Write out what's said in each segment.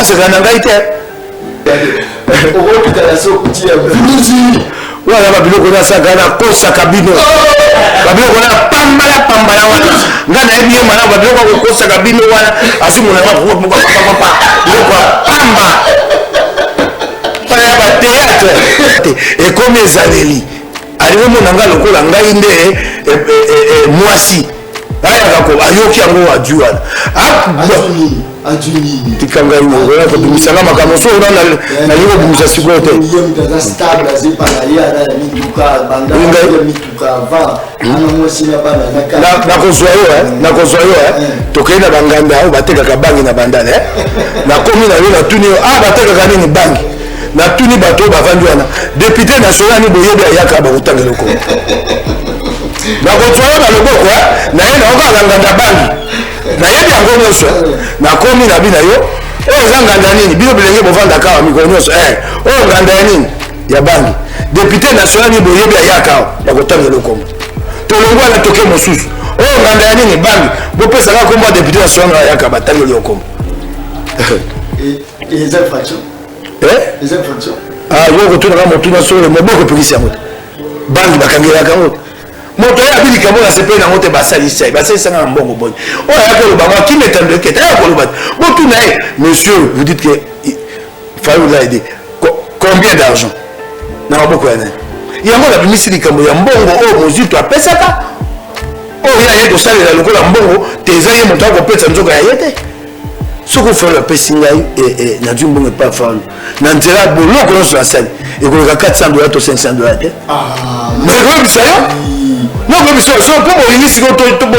okoseka na ngai te wana babiloko nasaka nakosaka bino babiloko na pambala wana ngai nayebi ye malamu babiloko akokosaka bino wana asimonanga biloko ya pamba ya bateatre ekomi ezaleli alingi omona ngai lokola ngai nde mwasi ayaka ayoki yango adu wana tika ngai kobimisanga makambo so nalingi kobimisa sikoyo te nakozwa yo tokei na banganda oyo batekaka bangi na bandala nakomi na yo natuni yo batekaka nini bangi natuni bato oyo bavandi wana député national ni boyebi ayaka bakotanga eloko nakozwa yo na loboko naye naokaka nganda bangi nayebi yango nyonso nakomi na bino yo oyo eza nganda nini bino bilenge bovandaka awa mikolo nyonso oyo nganda ya nini ya bangi député national ni boyebi ayaka bakotanga eloko tolongwa na toke mosusu oyo nganda ya nini bangi bopesaka kombo ya député national ayaka batangeli eloko yo kotunaka motuna solo moboko epekisi yango te bangi bakangelaka yango moto oyo abilika mbo na sepe nango te basalisanga na mbongo boni oyo ayaka olobanga kimetando ekete ayaka oloba te botuna ye monsieur vous dites que Fayou l'a aidé combien d'argent na maboko ya nani yango nabimisi likambo ya mbongo oyo mozito apesaka oyo aye kosalela lokola mbongo te eza ye moto akopesa nzoka ya ye te soki ofalo apesi ngai nazwi mbongo epa falo na nzela boloko nyonso nasali ekoleka $400 to $500 te nakoyebisa yo nakoyebisa yo so mpo bolingi sikoyo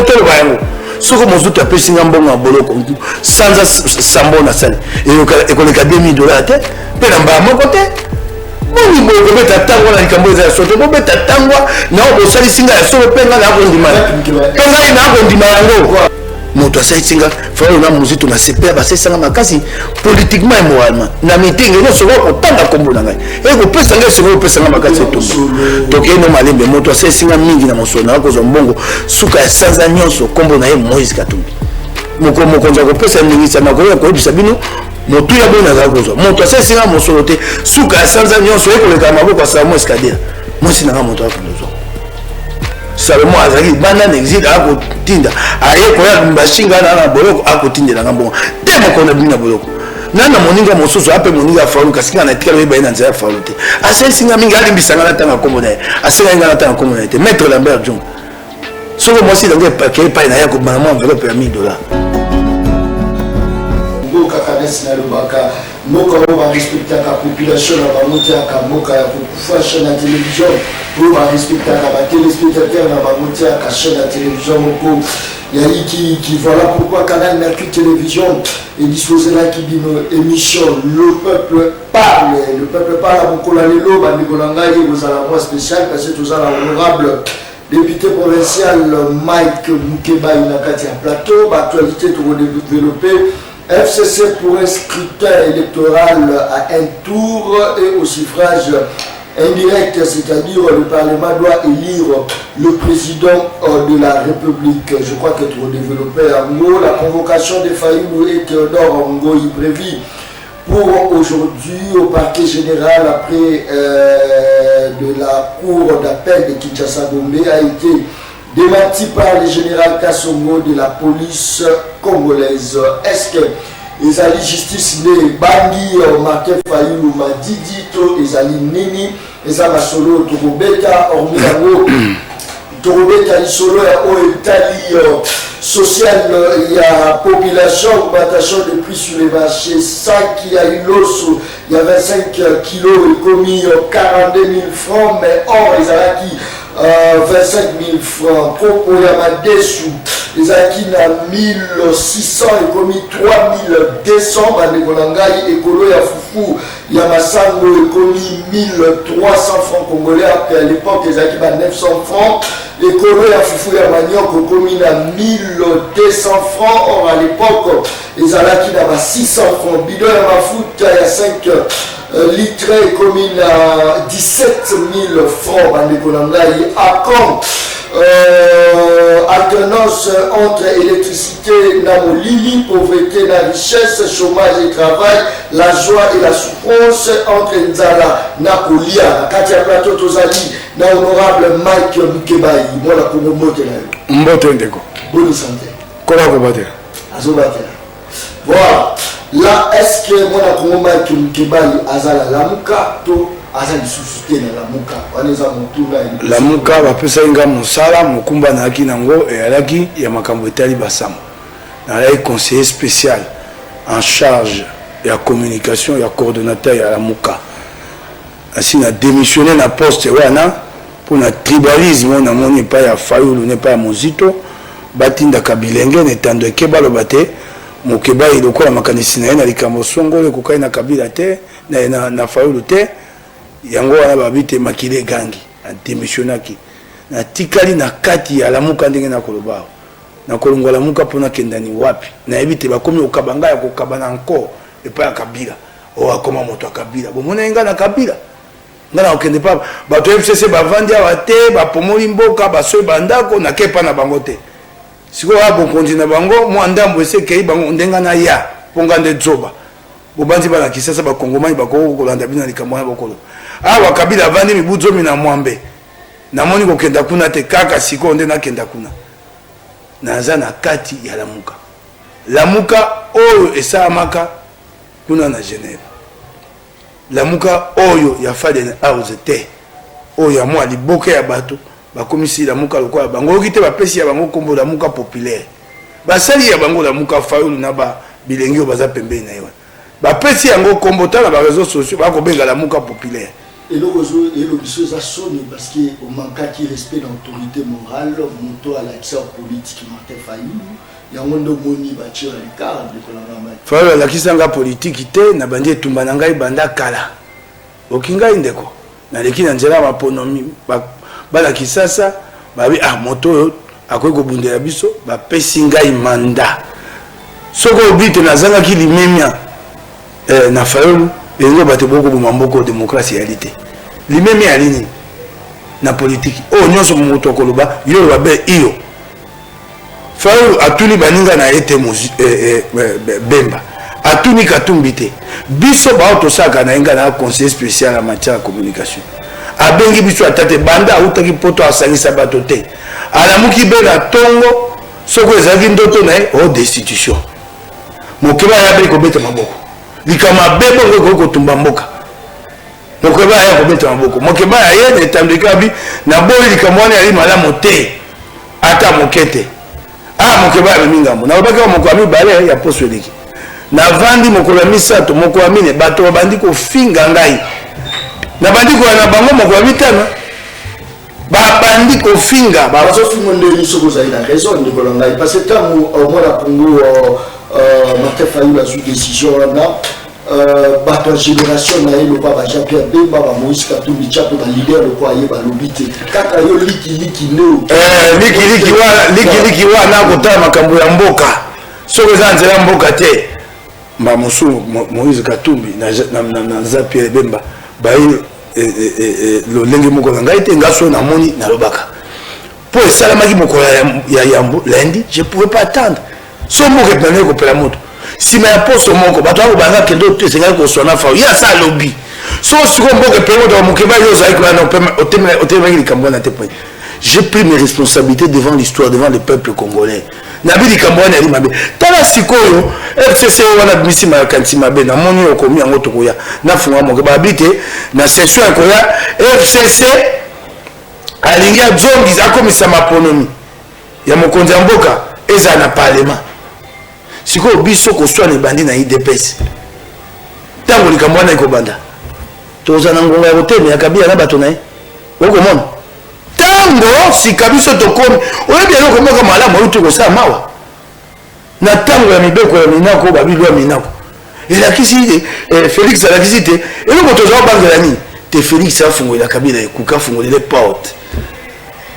toloba yango soki mosusu apesi nga mbongo ya boloko sanza sambo nasali ekoleka $2000 te mpe na mbala moko te boni bokobeta ntango wana likambo eza ya sote bobeta ntango nao bosalisi ngai ya solo mpe ngai nakondima mpe ngai nakondima yango moto asalisinga falo na mozito na sepe basalisanga makasi politiquement et moralement na mitingi nyonso okotanga kombo na ngai ekopesa ngai sikoyo opesanga makasi etumba tokei no malembe moto asalisinga mingi na mosolo na akozwa mbongo suka ya sanza nyonso kombo na ye Moïse Katumbi mokonzi akopesa ndingisa nakoya koyebisa bino motu ya boni azala kozwa moto asalisinga mosolo te suka ya sanza nyonso ekoleka maboko ya Salomon Escadere mwasi nanga moto akolozwa Salomon azalaki banda na exil akotinda aye koya bashinga na boloko akotindela ngambongo te mokona bina boloko nana moninga mosusu ape moninga faulu kasinga na etikala yeba ina nzela faulu te asesinga mingi alimbisanga na tanga kombo na ye asenga nga na tanga kombo na ye te maître Lambert Jung soko mosi dango epake epai na ye akobana mwa enveloppe ya $1000 mboka kanesi na lobaka mboka oyo barespectaka population na bango tiaka mboka ya kokufa chaîne ya télévision oyo barespectaka batelespectateur na bango tiaka chaîne ya télévision moko yali qui voilà pourquoi Canal Mercure Télévision est disposé là qui dit émission le peuple parle à Mokola Lelo Bandikolanga et vous allez moi spécial parce que tout ça l'honorable député provincial Mike Mukeba Inakati à plateau actualité tout développer FCC pour un scrutin électoral à un tour et au suffrage indirect, c'est-à-dire le Parlement doit élire le président de la République. Je crois que pour développer en gros, la convocation de Fayou et Théodore Ngo y prévue pour aujourd'hui au parquet général après de la cour d'appel de Kinshasa-Gombe a été démenti par le général Kassongo de la police congolaise. Est-ce que ezali justice ne bangi Martin Fayulu madidi to ezali nini ezala solo tokobeta ormiango tokobeta isolo ya oetali social ya population augmentation de prix sur les marchés 5 qui a eu l'osso il y a 25 kilos et commis 42 000 francs mais or ezalaki 25 000 francs propos ya madesu ezalaki na 1600 et commis 3200 bandeko na ngai ekolo ya fufu ya masango et commis 1300 francs congolais à l'époque ezalaki ba 900 francs ekolo ya fufu ya manioko ekomi na 1200 francs or à l'époque ezalaki na ba 600 francs bidon ya mafuta ya 5 litres ekomi na 17 000 francs bandeko na ngai akon alternance différence entre électricité na molili, pauvreté na richesse, chômage et travail, la joie et la souffrance, entre nzala na kolia. Katia plateau tozali na honorable Mike Mukebai, moi la Congo mbote na yo. Mbote ndeko. Bonne santé. Kola ko batela. Azo batela. Voilà. Là, est-ce que moi la Congo Mike Mukebai azala lamuka to azali susute na lamuka? Waneza mutuna. Lamuka bapesa inga mosala mukumba na aki nango et alaki ya makambo etali basama. Na la conseiller spécial en charge de la communication et coordonnateur ya lamuka. Ainsi na démissionné na poste wana pour na tribalisme na moni pas ya Fayulu ne pas ya Mozito batinda kabilenge netando ekeba lobate mokeba iloko la makanisi na na likambo songole kokai na kabila te na Fayulu te yango wana babite makile gangi a démissionnaki na tikali na kati ya lamuka ndenge na kolobao na kolongola lamuka pona kendani wapi na ebite bakomi okabanga ya kokabana encore epa ya kabila o akoma moto akabila bomona inga na kabila ngana okende pa bato FCC bavandi awa te bapomoli mboka basoy bandako na kepa na bango te siko abo konji na bango mo ndambo ese kei bango ndenga na ya ponga nde zoba bobanzi bana kisasa bakongomani bakoko kolanda bina likambo na bokolo awa kabila vandi mibuzo mina mwambe na moni kokenda kuna te kaka siko nde na kenda kuna naza na kati ya lamuka lamuka oyo esalamaka kuna na Genève lamuka oyo ya Faden House te oyo ya mwa liboke ya bato bakomisi lamuka lokola bango okite bapesi ya bango kombo lamuka populaire basali ya bango lamuka Fayulu na ba bilengi oyo baza pembeni na yo bapesi yango kombo tala ba réseaux sociaux bakobenga lamuka populaire et le réseau et l'objet ça sonne parce que au manque qui respect l'autorité morale monto à l'action politique Martin Fayulu yango ndo moni bachira likara de kolanga Fayulu la kisanga politique te na bandi etumba na ngai banda kala okinga indeko na leki na nzela maponomi bala kisasa babi moto akoki kobundela biso bapesi ngai manda soko obite nazanga ki limemia na Fayulu elingo bato boko bumamboko démocratie réalité limemia ya lini na politique o nyonso moto akoloba yo babe iyo Fayulu atuli baninga na ete Bemba atuni katumbi te biso ba autosaka na inga na conseiller spécial en matière de communication abengi biso atate banda utaki poto asangisa bato te alamuki be na tongo soko ezaki ndoto na o destitution mokeba ya be ko beta maboko likama bebo ko tumba mboka mokeba ya ko beta maboko mokeba ya ye netandika bi na boyi likamwana ali malamu te ata mokete mokeba ya mingambo na obaka mokwami bale ya poso liki na vandi mokola misato mokwami ne bato bandi ko finga ngai na bandi ko na bango mokwami tana bandi ko finga ba so fingo ndeli soko za ina raison de kolanga parce que tant au moins la Congo Martin Fayulu a sous décision là bato génération na yelo ba Jean-Pierre Bemba ba Moïse Katumbi chapo na leader le quoi yeba lobité kaka yo liki no liki wa na kota makambo ya mboka soko za nzela mboka te mba mosu Moïse Katumbi na Jean-Pierre Bemba ba lo lenge moko na ngai te ngaso na moni na lobaka po esalamaki mokola ya yambo lundi je pouvais pas attendre so moko pene ko pela moto sima ya poso moko bato abo banga kendo te senga ko sona fa ya sa lobby so siko moko pene do mokeba yo za ko na otemeli likambo na te point j'ai pris mes responsabilités devant l'histoire devant le peuple congolais nabili kambwana ali mabe tala sikoyo FCC wana bimisi makanti mabe na moni okomi yango tokoya na funga mo ba bite na section akoya FCC alingia zongi akomisa maponomi ya mokonzi mboka eza na parlement sikoyo biso ko swa ne bandi na IDPS tango likambwana ikobanda toza na ngonga ya hoteli ya kabila na bato nae okomona tango si kabiso tokomi oyebi eloko moko malamu oyo tukosala mawa na tango ya mibeko ya minako babilwa minako elakisi Félix alakisi te eloko tozala bangela nini te Félix afungolela kabila ekuka afungolele porte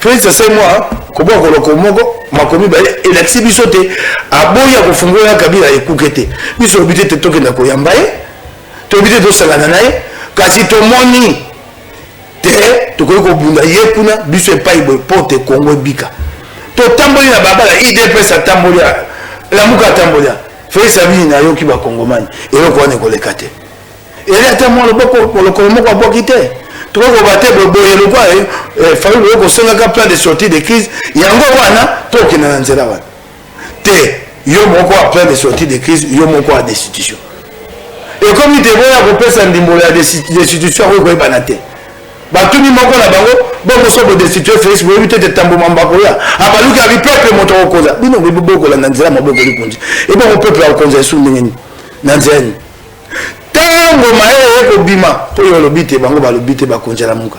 Félix asai mwa koboka koloko moko makomi bale elakisi biso te aboya kofungolela kabila ekuke te biso obi te tokenda koyamba ye toyebi te tosangana na ye kasi tomoni te tokoki kobunda ye kuna biso epai boye po te Kongo ebika totamboli na babala IDPS atambolia la muka atambolia Félix Abini na yoki ba Congomani eloko wana koleka te ele atamwa loboko koloko moko abokite toko bate boye lokwa faulu loko senga plan de sortie de crise yango wana toki na nzela wana te yo moko a plan de sortie de crise yo moko a destitution et comme il te voya ko pesa ndimbo ya destitution ko ko banate batuni moko na bango bongo so destituer Félix bo éviter de tambo mambako ya abaluki abi peuple moto koza bino biboko la nzela maboko likunji et bon peuple a konza su ndengeni na nzela tango maye ko bima to yo lobite bango ba lobite ba konjela muka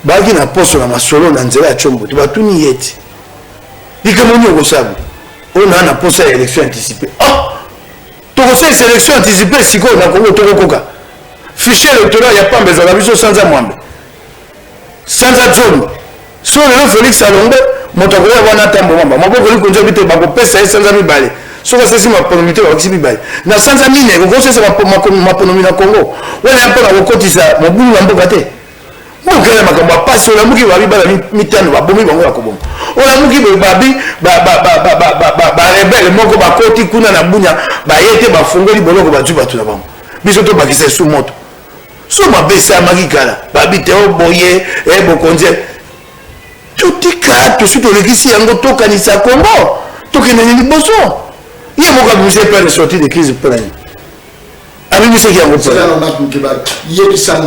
bagi na poso na masolo na nzela ya chombo to batuni yeti ikamoni ko sabu ona na poso ya élection anticipée to ko se élection anticipée siko na Congo to koka fichier électoral ya pambe za biso sanza mwambe sanza John so le Félix Alongo motoko ya wana tambo mamba maboko likunja bite bako pesa sanza mibale soka sisi maponomite wa kisi mibale na sanza mine ko sisi maponomi na Congo wala hapo na kokotisa mobulu wa mboka te mokela makambo pasi ola muki ba bibala mitano ba bomi bango akoboma ola muki babi ba rebelle moko ba koti kuna na bunya ba yete ba fungoli boloko ba juba tuna bango biso to bakisa su moto so mabesa magikala babite oboye bokonze tutika to suto lekisi yango tokanisa Congo tokena ni liboso ye moka buse pas de sortie de crise plein ami bise ki yango plein yebisa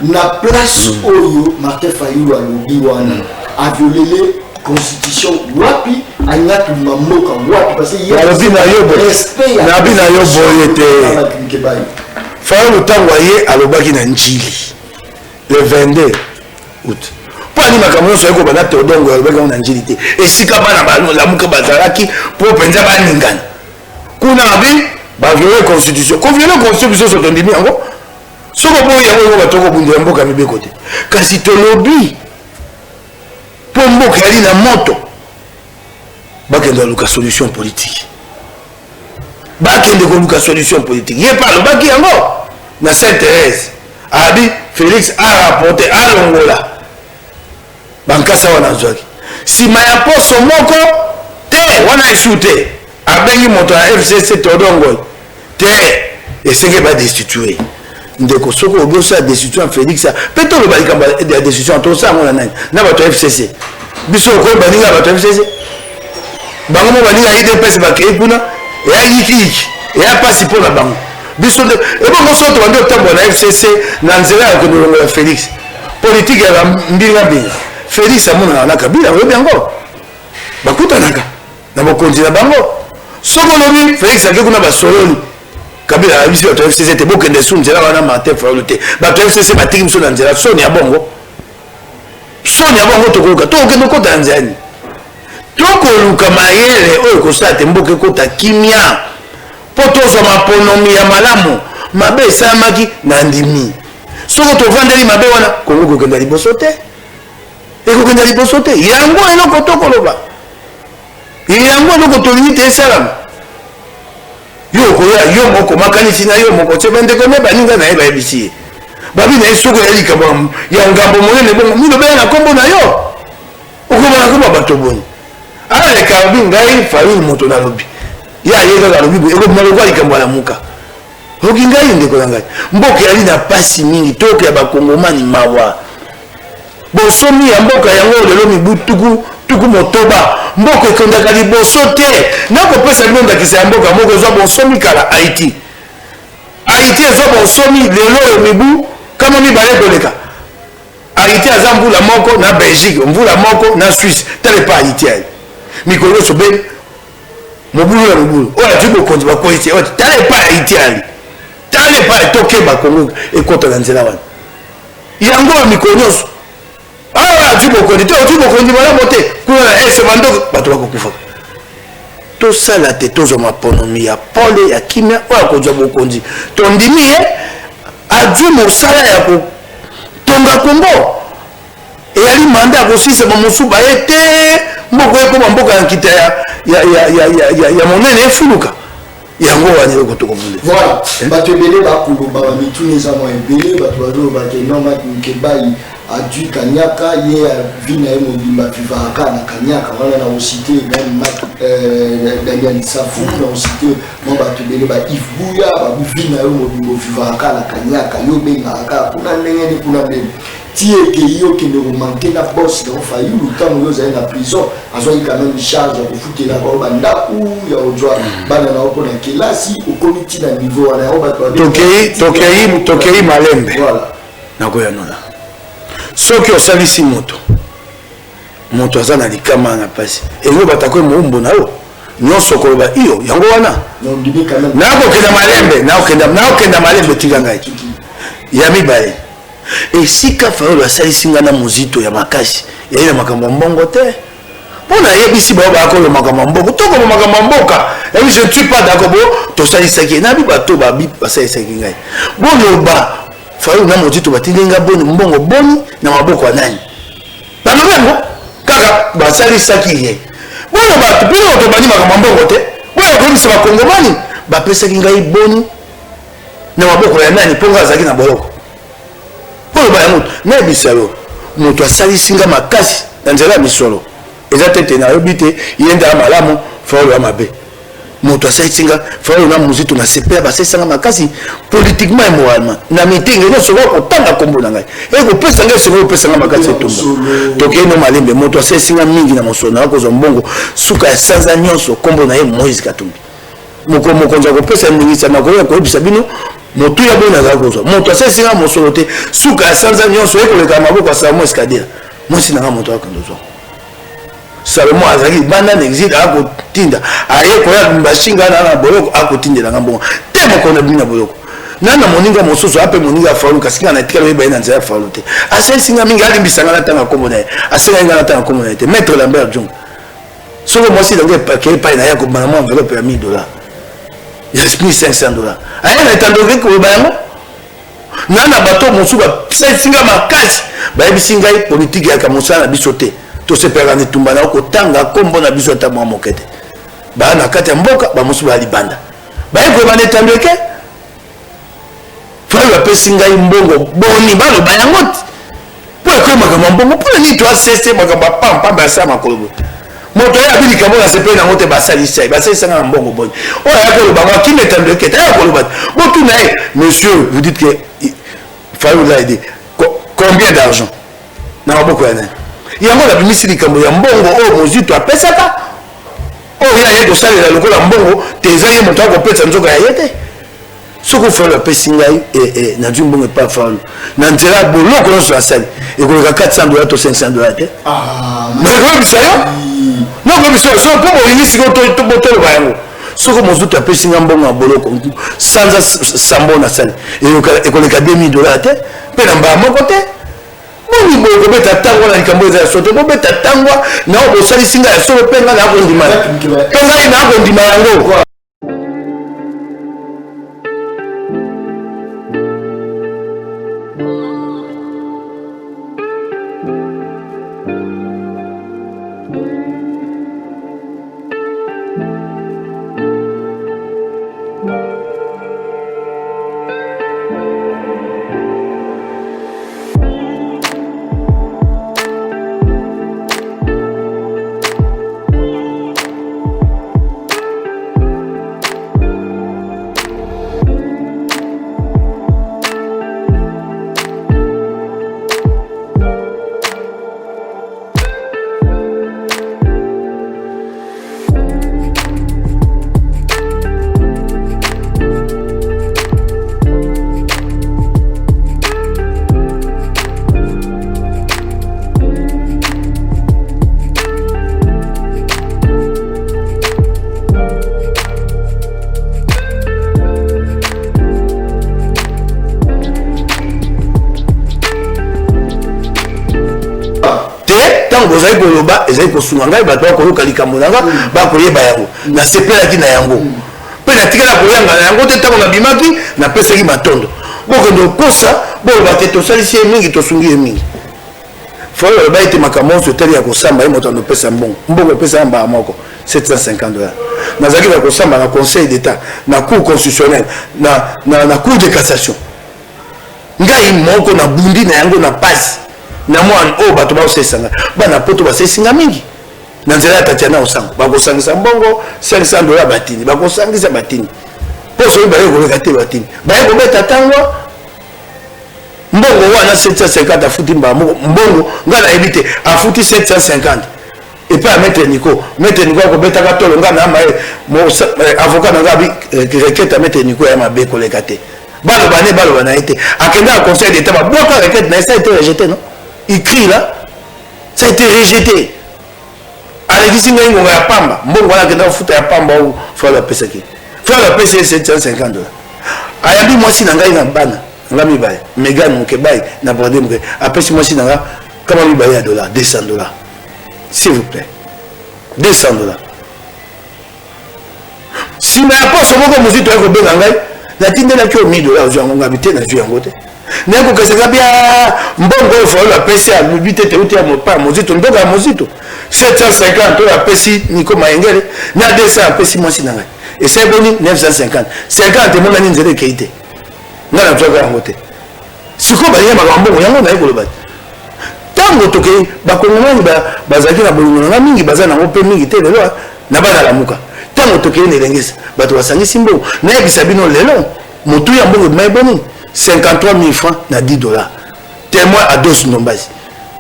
na place oyo Martin Fayulu alobi wana a violé constitution wapi anyaki mamoka wapi parce que alobi na yo boyete Fayulu tango ye alobaki na njili le 22 août pani makambo so yako bana todongo alobaki na njili te esika bana balo la muka bazalaki po penza baningana kuna abi ba violer constitution ko violer constitution so tondimi yango soko boye yango batoko bundu mboka mibeko te kasi tolobi po mboka yali na moto bakenda luka solution politique bakende ko luka solution politique ye pa lobaki yango na Sainte-Thérèse abi Félix a rapporté à Longola bankasa wana zwaki sima ya poso moko te wana esute abengi moto ya FCC todongo te esenge ba destituer ndeko soko obosa destituer Félix peto le balikamba de destitution to sa ngona nani na bato FCC biso ko baninga bato FCC bango mo baninga IDPS bakei kuna ya yiki ya pasi pona bango biso de ebongo soto bande otambo na FCC na nzela ya kodolongo ya Félix politique ya mbinga mbinga Félix amona na Kabila webi yango bakutanaka na bokonzi na bango soko lobi Félix ake kuna basololi Kabila abisi bato FCC te bokende su nzela wana Martin Fayulu te bato FCC batiki biso na nzela soni ya bongo tokoluka tokende kota nzela tokoluka mayele oyo kosala te mboka ekota kimia po tozwa maponomi ya malamu mabe esalamaki na ndimi soko tovandeli mabe wana Kongo kokenda liboso te ekokenda liboso te yango eloko tokoloba yango eloko tolingi te esalama yo koya yo moko makanisi na yo moko sebandeko me baninga na ye bayebisi ye babi na ye soko ya likambo ya ngambo monene bongo milobela na nkombo na yo okobana koba bato boni aleka abi ngai Fayulu moto nalobi ya ye kaka lobi ekobima lokwa likambo ya muka oki ngai ndeko na ngai mboka yali na pasi mingi toke ya bakongomani mawa bosomi ya mboka yango lelo mibu tuku motoba mboka ekondaka liboso te nakopesa bino ndakisa ya mboka moko ezwa bonsomi kala Haïti ezwa bonsomi lelo mibu kama mibale koleka Haïti aza mvula moko na Belgique mvula moko na Suisse tale pa Haïti ali mikolo nyonso be mobulu na mobulu oyo ati bokonzi bakoyisi tale pa Haïti ali tale pa tokeba Kongo ekota na nzela wana yango ya mikolo nyonso awa ati bokonzi te oti bokonzi malamu te kuna na ese bandoko bato bakokufaka tosala te tozwa maponomi ya pole ya kimia oyo akozwa bokonzi tondimi ye adwi mosala ya kotonga Kongo eyali manda ya kosisema mosusu baye te mboko ekoma mboka ya nkita ya monene efuluka yango wana eloko tokomune voilà bato ebele bakoloba bamituni eza mwa ebele bato bazoloba ke non Martin Kebai Adu Kanyaka, il y a Vina et Mobimba Vivaka, Kanyaka, on a cité même Daniel Safou, on a cité Mobatubele, Yves Bouya, Vina et Mobimba Vivaka, Kanyaka, Yobenaka, Punamene, Punamene. Tié qui ne manquait la bosse, donc il y a eu le temps où vous avez la prison, ils ont quand même une charge pour foutre la banda ou il y a au droit, banana au là, si au comité d'un niveau, on a Tokei Malembe. Voilà. Nagoyanona. Ce qui est au service moto. Moto azana likama na pasi. Et nous batakwe muumbo na yo. Nyonso koloba iyo yango wana. Nako kenda Malembe, nako kenda Malembe tigangai. Yami bae. Et si ka fa lo asali singa na muzito ya makasi, ya ina makambo mbongo te. Pona yebisi ba ba ko lo makambo mbongo, to ko makambo mboka. Et je ne suis pas d'accord to sali saki na bi bato ba bi basali saki ngai. Bono ba faru na muzito batinga boni mbongo boni na maboko ya nani. Banobengo kaka basali saki ye. Bono ba pino to bani makambo mbongo te. Bono ko misa ba kongomani ba pesa ngai boni na maboko ya nani ponga zaki na boloko. Mais bisalo moto asali singa makasi na nzela misolo eza tete na yobite yenda malamu folo amabe moto asali singa folo na muzito na sepela ba singa makasi politiquement et moralement na meeting ne soko kotanga kombo na ngai e ko pesa ngai soko pesa nga makasi etumba toke no malembe moto asali singa mingi na mosolo na ko zombongo suka ya sanza nyonso kombo na ye Moïse Katumbi moko nza ko pesa mingi sana ko yebisa bino motu ya bona za kozo moto asesinga mosolo te suka sanza nyonso ekoleka maboko ya Salomo Escadera mwisi nanga moto akandozo Salomo azaki banda n'existe akotinda aye koya mbashinga na boloko akotindela ngambongo te mokona bina boloko nana moninga mosusu ape moninga faulu kasinga na tikalo yeba ina nzela faulu te asesinga mingi alimbisanga na tanga komona ye asenga na tanga komona te maître Lambert Jung soko mwisi dange pakele pa ina yako bana mo enveloppe ya $1000 il y a $1500 aye na tandove ko bayango nana bato mosuba singa makasi bayebisi ngai politique ya kamosala biso te to sepela ne tumba na ko tanga kombo na biso ta mwa mokete ba na kati ya mboka ba mosuba libanda bayeko ba ne tandeke fa ba pesi ngai mbongo boni balo bayango po ko makambo mbongo po ni to asese makambo pam ba sa makolo moto ya bili kamona sepe na ngote basalisa na mbongo boni o ya ko ba ki metando kete ya ko ba botu na monsieur vous dites que Fayou l'a aidé combien d'argent na maboko ya nani yango la bimisili kambo ya mbongo o mozito apesaka o ya yeto salela lokola mbongo teza ye moto ko pesa nzoka ya yete soko Fayou apesi ngai na du mbongo pa Fayou na nzela boloko nyonso asali ekoleka $400 to $500 te mais ko bisayo non comme ça so pour inisi ko to botolo bayango soko mozuto apesi ngambongo na boloko sanza sambo na sali ekoleka $2000 te pe na mbaa moko te boni boyo kobeta tango na likambo eza ya sote kobeta tango na obosalisi ngai ya solo mpe ngai na akondima mpe ngai na akondima yango bozali koloba ezali kosunga ngai bato bakoluka likambo na nga bakoyeba yango nasepelaki na yango mpe natikala koyanga na yango te ntango nabimaki napesaki matondo bokende okosa boloba te tosalisi ye mingi tosungi ye mingi fo oloba ete makambo nyonso etali ya kosamba ye moto andopesa mbongo epesa ya mbala moko $750 nazalaki na kosamba na conseil d'état na cour constitutionnelle na cour de cassation ngai moko nabundi na yango na pasi na mwana o bato ba osesanga bana poto ba sesinga mingi na nzela ya Tatiana osango ba kosangisa mbongo $500 batini ba kosangisa batini poso ba yego ka te batini ba yego beta tango mbongo wana 750 afuti mbongo ngana ebite afuti 750 et pas mettre Nico ko beta ka tolo ngana ma avocat nga bi requête mettre Nico ya mabe ko lekate balo bana été akenda au conseil d'état ba boka requête na ça a été rejeté non il crie là ça a été rejeté alekisi ngai ngonga ya pamba mbongo wana kenda futa ya pamba ou faut la pesa ki faut la pesa $750 ayabi mwasi na ngai na bana ngami baye Megan Mukebai na brodem ke apesi mwasi na nga kama mi baye ya $200 s'il vous plaît $200 si na poso moko muzito yako benga ngai na tindela kyo $1000 ozango ngabite na via ngote neko keseka bia mbongo faut la pesa ya bibite te uti ya mopa muzito ndoka ya muzito 750 la pesi Nico Maengele na 200 apesi mwasi na ngai et c'est boni 950 50 mona ni nzele keite ngana tsoka ngote siko ba yema ba mbongo yango na ekolo ba tango toke ba kongomani bazaki na bolungu na mingi bazana ngope mingi te lelo na bana la muka tango toke ne lengesa bato basangisi mbongo na yebisa bino lelo motu ya mbongo mai boni 53 000 francs na $10 témoin à dos nombazi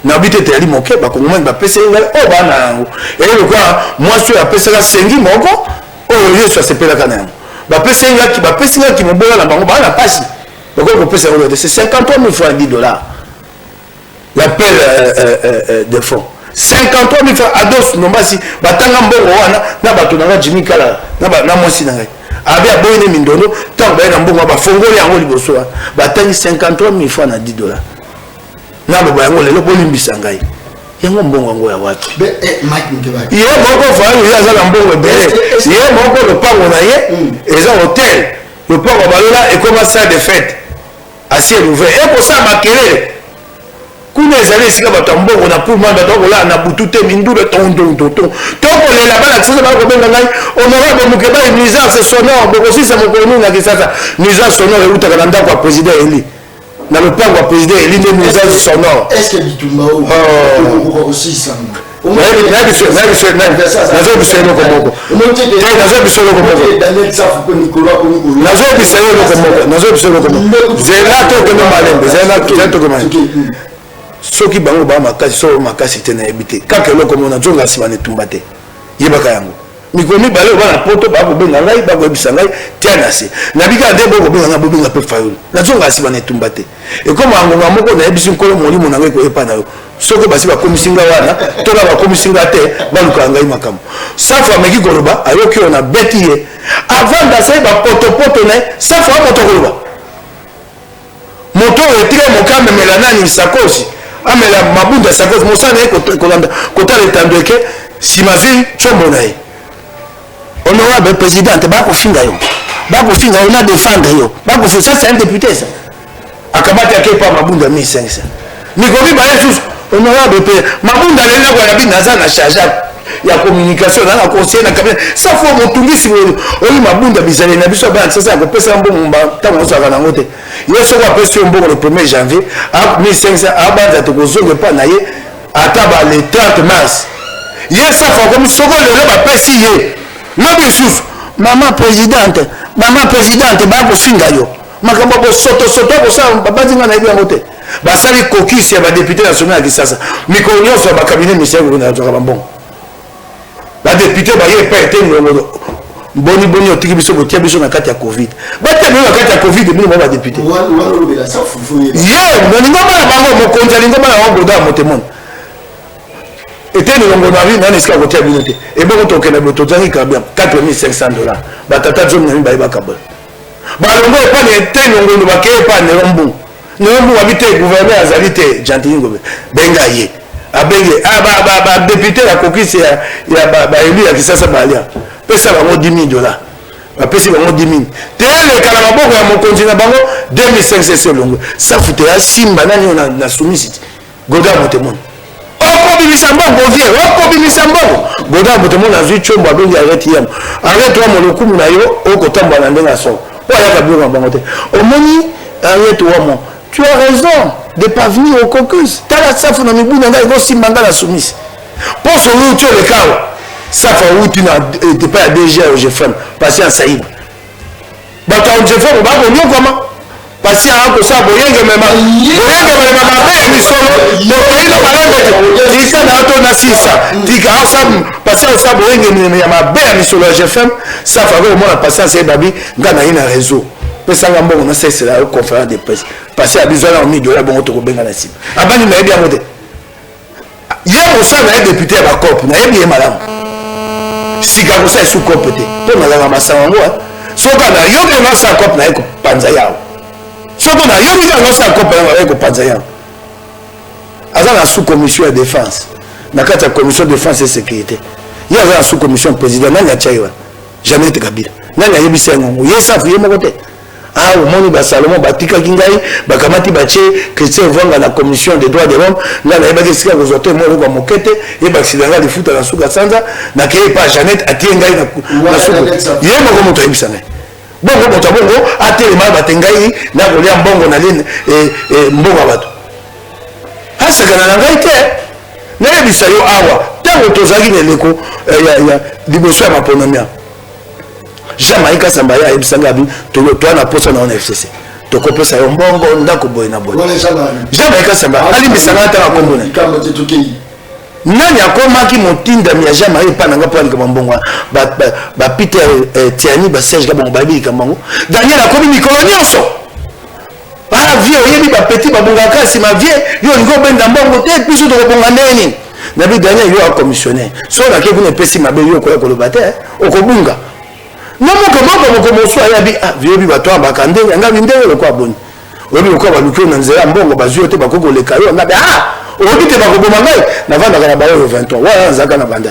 na bité teli moke ba kongomani ba pesa ngai o bana yango et le quoi moi sur la pesa la sengi moko o yeso asepela kana yango ba pesa ngai ki mobola na bango bana pasi bako pesa ngolo c'est 53 000 francs $10 l'appel de fonds 53 000 francs à dos nombazi batanga mbongo wana na bato na Jimmy Kala na mwasi na ngai abi aboyene mindono tant ba na mbongo ba fongoli yango liboso batangi 53 000 francs na $10 na baba yango lelo bolimbisa ngai yango mbongo yango ya wapi Mike Mukebai ye moko fayo ya za na mbongo bele ye moko le pango na ye eza hotel le pango balola et comme ça de fête à ciel ouvert et pour ça makelele kuna ezali esika bato mbongo na pour manda to kola na butu te mindule tonton to kolela bana tsisa ba ko benga ngai honorable Mukebai nuisance sonore bokosisa mokoni na kisasa nuisance sonore utaka na ndako ya président Eli na le pango ya président Eli nde nuisance sonore est-ce que bitumba o aussi ça soki bango ba makasi so makasi te na ebite kaka eloko mona zonga sima ne tumba te yebaka yango mikomi bale bana poto ba ko benga ngai ba ko ebisa ngai tiana se na bika nde bo ko benga bo benga pe fayulu na zonga sima ne tumba te e comme angonga moko na ebisi nkolo molimo na ngai ko epa na yo soko basi ba komisinga wana to na ba komisinga te ba luka ngai makamo safa meki koloba ayoki ona beti ye avant d'asser ba poto na safa moto koloba moto etire mokame melana ni sakosi amela mabunda sakosi mosana kolanda kotala etandeke simazi chombo na ye honorable présidente bakofinga yo na défendre yo bakofinga ça c'est un député ça akabati akepa mabunda 1500 mikomi ba yesus honorable mabunda lena kwa nabi naza na charge ya communication na conseil na cabinet ça faut motungisi oyi mabunda bizale na biso ba sasa ko pesa mbongo mba tango saka na ngote yeso kwa pesa mbongo le 1er janvier à 1500 abanza to kozonga pa na ye ata ba le 30 mars yesa fa comme soko le ba pesi ye lobi susu mama présidente ba ko finga yo makambo ko soto ko sa babazinga na yango te basali kokisi ya ba député national ya Kisasa mikolo nyonso ba cabinet ministère ko na toka mbongo ba député ba ye perte ngolo boni otiki biso ko tia biso na kati ya covid ba tia biso na kati ya covid bino ba député wala ça fufu ye ni ngoma na bango mokonzi ngoma na wango da motemon eteni longo na vie na eska ko tia bino te e bongo to kena boto zangi ka bien $4500 ba tata zone na ba kabala ba longo e pa ni eteni longo ba ke pa ne rombu habite gouverneur azali te jantingo benga ye abenge ba député la kokisi ya ba élu ya Kisasa balia pesa bango $10,000 ba pesi bango 10,000 tele kala maboko ya mokonzi na bango 2500 longo ça fute ya simba nani na sumisi goda motemon okobimisa mbongo goda motemon azwi chombo abenge arrête yam arrête wa molokumu na yo okotambola na ndenga so oya kabiro bango te omoni arrête wa mo tu as raison de parvenir au caucus. Tala safu na mibu nanga ego simbanga la soumise. Pour ce où tu le cas, safu où tu n'as pas déjà au GFM, passer en saïd. Bah quand GFM on va venir comment? Passer à un ça boyenge même. Boyenge même ma mi solo. Donc il a malade. Il s'en a ton assisa. Tika ça passer à ça boyenge même ma belle mi solo GFM, ça va vraiment la patience et babi ngana ina réseau. Pesanga mbongo na c'est la conférence de presse. Passer à besoin en milieu là bon to benga na sim. Abani na bien modé. Hier on s'en a député à COP, na bien madame. Si ka ça sous compété. Pour na la masango. Soka na yo ke na sa COP na eko panza yao. Soka na yo ke na sa COP na eko panza yao. Aza na sous commission de défense. Na kata commission de défense et sécurité. Il y a la sous commission président na chaiwa. Jamais été Kabila. Nani ayebisa ngo yesa fuye moko te. Ah au moni ba Salomon batika kingai bakamati bache Christian Vanga na commission des droits de l'homme na na yeba kesika ko zoto mo ko mokete e ba accident de foot na suka sanza na ke pa Janet atie ngai na suka ye moko moto yebisa ngai bongo moto bongo atele ma batengai na ko lia mbongo na line mbongo bato hasa kana ngai te na yebisa yo awa tango tozaki neleko ya liboso ya maponomia Jamaïca Sambaya et Sangabi, tu as posé dans FCC. Tu copies ça, on bon, d'accord, boy, na boy. Jamaïca Sambaya, Ali Bissanga, tu as combiné. Nani a comment motinda mi Jamaïca pas n'anga pas comme bon, ba Peter Tiani, ba Serge Gabon Babi comme Daniel a commis colonioso. Ah vieux, il y a petit babungaka, c'est ma vieille, il y a une gobe dans bon côté, puis tout le bon année. Nabi Daniel, il y a commissionné. Soit la qui vous ne pèse ma belle, au colobataire, au kobunga. Non, mon soit ah, vieux bibato bakande, nga binde le quoi bon. Obi ko ba luko na nzela mbongo bazuyo te bakoko le kayo nga ah, obi te bakoko mangai na vanda kana ba 23. Wa nzaka na banda.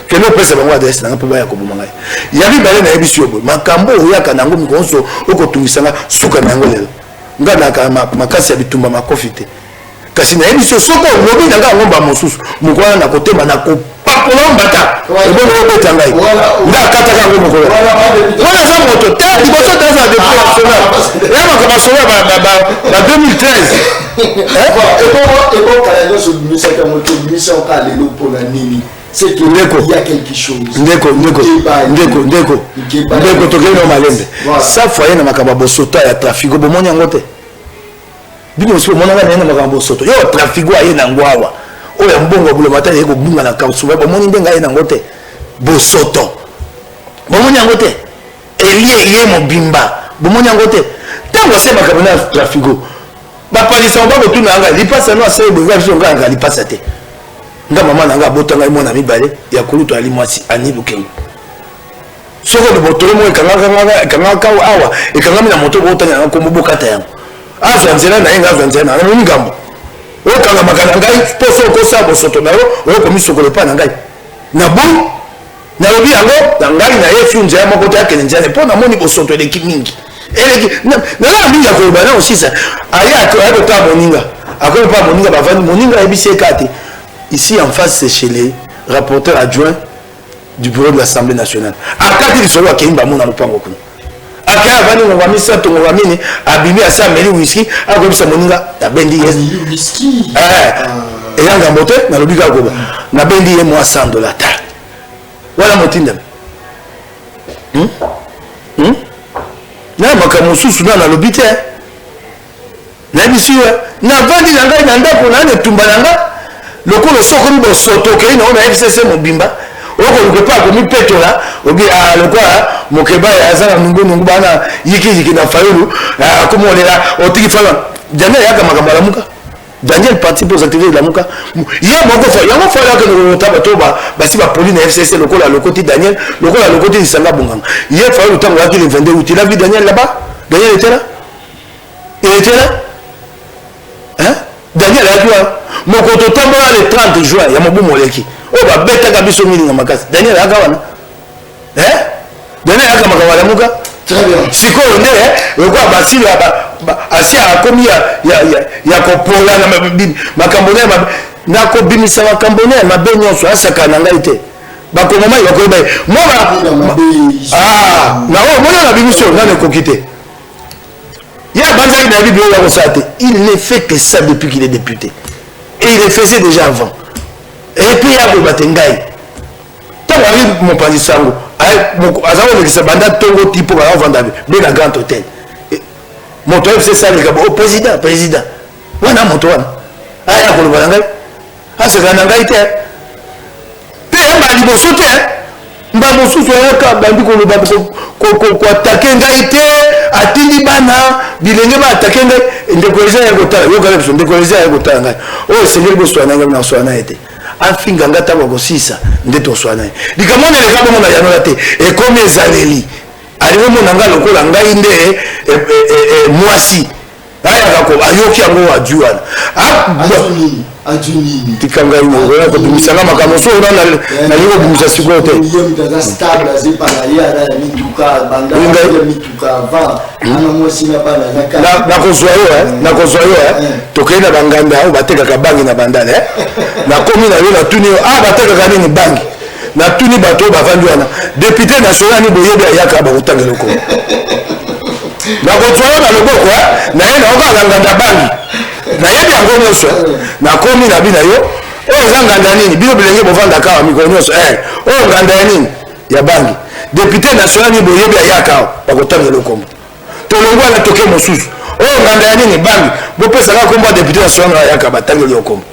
Que no pesa bango adresse na mpoba ya ko mangai. Ya bi bale na ebisi obo. Makambo oyaka nango mikonso okotungisanga suka nango lelo. Nga na ka makasi ya bitumba makofite. Kasi na ebisi soko obi na nga ngomba mosusu. Mukwana na kotema na ko papola mbata. Ebo no beta ngai. Nga kata ka ngombo ko. Voilà ça moto. Ta liboso dans un dépôt national. Là on commence à 2013. Et bon quand on se dit ça comme moto, mission ka lelo pour la nini. C'est qu'il y a quelque chose. Ndeko tokeno malembe. Ça foyer na makaba bosoto ya trafic bomoni yango te. Bino so mona na makaba bosoto. Yo trafic aye na ngwawa. Oya mbongo bulo matali eko bunga na kausuba bomoni ndenga aye na ngote. Bosoto. Bomoni yango te. Elie ye mobimba. Bomoni yango te. Tango se makaba na trafic. Ba palisa ba ko tuna anga lipasa no ase bo ga jonga anga lipasa te. Nga mama nanga botanga imona mibale ya kuluto ali mwasi ani bukengu soko de botolo mo kanga ka awa e kanga mina moto botanga na ko mobokata yango afa nzela na inga nzela na ngambo o kanga makana ngai poso ko sabo soto na o ko misoko pa na ngai na bu na lobi yango na ngai na yefu nzela moko ta kene nzela po na moni bosoto de kimingi eleki na la minga ko bana osisa aya ko ta moninga akolo pa moninga bavani moninga ebise kate. Ici en face, c'est chez les rapporteurs adjoints du bureau de l'Assemblée nationale. À 4 ils sont là, Kéimba Mouna le Pango. À 4 on va mettre ça, on va mettre abîmer à ça, mais whisky, à comme ça, Moninga, la bendi whisky. Et en Gambote, dans le Biga Goba, la bendi est moi $100. Voilà mon tindem. Na makamusu suna na lobite. Na bisi wa. Na vandi nanga nanda kuna ne tumba nanga. Le coup le soko ni bosoto ke na ona FCC mobimba oko luke pa ko mi petola obi a le quoi mokeba ya zana nungu bana yiki na fayulu comme on est là otiki fala Daniel yaka makambala muka Daniel parti pour activer la muka ya moko fa que no taba toba basi ba poli na FCC le coup le côté Daniel le coup le côté Sanga Bunganga hier fa le temps là qu'il 22 août il a vu Daniel là-bas Daniel était là hein Daniel a vu mon côté tombe le 30 juin il y a mon moleki oh ba beta kabiso mini na makasi Daniel akawana Daniel akamakawana muka très bien siko ne le quoi basili asia akomi ya kopola na makambone na ko bimisa makambone ma benyonso asaka na ngai te ba ko mama ya ko ba mo na o mo na bimiso na ne kokite ya Il ne fait que ça depuis qu'il est député. Et il le faisait déjà avant. Et puis il y a le Batengaï. Tant que mon père Sango, ça banda tongo tipo à vendre bien un grand hôtel. Mon toit c'est ça le président. Voilà mon toit. Ah il y a le Batengaï. Ah c'est un Batengaï. Puis il y a le Bosote. Mbamosu soyaka bandi ko attaquer ngaite atindi bana bilenge ba attaquer ngai ndekoleza ya kotala yo kala biso ndekoleza ya kotala ngai oh seigneur bo soana ngai na soana ete afinga ngata ba kosisa ndeto soana likamone le kabo mona yanola te e comme ezaleli aliwe mona ngalo kola ngai nde mwasi aya kako ayoki yango ajuana adjuni tikanga imo ko bimisanga makamoso na liwo bimisa sikote yo stable azipana ya na mituka banda ya mituka va ana mosina bana na kozwayo tokenda banganda au bateka bangi na bandale na komi na yo na tuni bateka nini bangi na tuni bato bavandi wana député national ni boyebi ayaka ba utangelo ko na kozwayo na loboko na yena oka nganda bangi na yebi yango nyonso na komi na bina yo oza nganda nini bino bilenge bovanda kawa mikolo nyonso oyo nganda ya nini ya bangi député national ni boyebi ayaka bakotangela okombo tolongwa na toke mosusu oyo nganda ya nini bangi bopesaka kombo ya député national ayaka batangeli okombo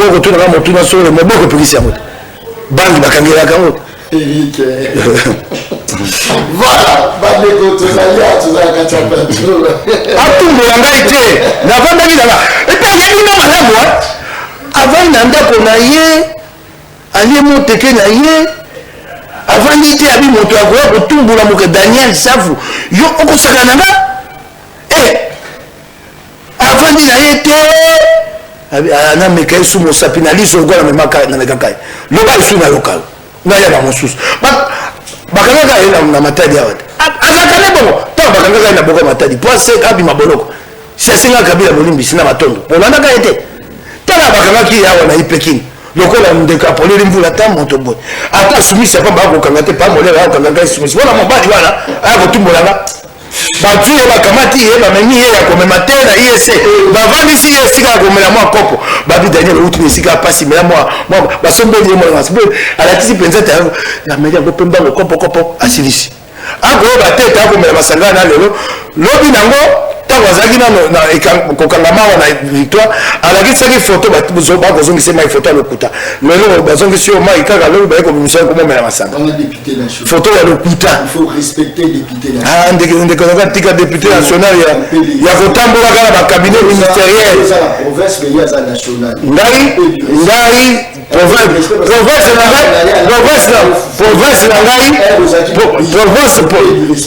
yo kotunaka motuna solo moboko epekisi yango te bangi bakangelaka yango te voilà bandeko tozala kati ya plateau atumbola ngai te navandaki nanga epe ayebino malamu avandi na ndako na ye alie moteke na ye avandi te abi moto akoya kotumbola moke Daniel Safu yo okosaka nanga avandi na ye te anameka ye su mosapi na liso lokola namekaka ye loba esu na lokalo ngai ya bamosusu bakangaka ye na matadi awa te azalaka ne bongo ntango bakangaka ye na boko matadi po abima boloko si asengaka bila bolimbisi na matondo olandaka ye te ntango bakangaki ye awa na ye pekini lokola ndeko apoleli mvula ta moto boye ata sumisi apa bakokanga te pamolelo akokangaka ye sumisi mpona mobali wana aya kotumbolanga batu ye bakamati ye bamemi ye ya komema te na IEC bavandisi ye esika ya komela mwa kopo babi Daniel outi na esika apasi mela mwa basombeli ye mwana alakisi mpenza te ameli yango mpe mbango kopo asilisi akoyeba te ete akomela masanga na lelo lobi nango ntango azalaki kokangama awa na victoire alakisaki foto bakozongisa mai foto ya lokuta lelo bazongisi yo mai kaka lobi baye kobimisa komomela masanga foto ya lokuta ndekozaka tika député national ya kotambolaka na bakabinet ministériel ngai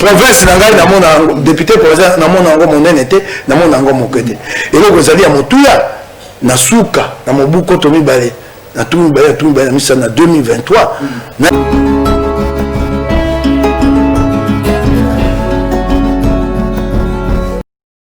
province na ngai namona député province namona yango monene te namona yango moke te eloko ezali ya motuya na suka na mobuko to mibale na tu mibale na 2023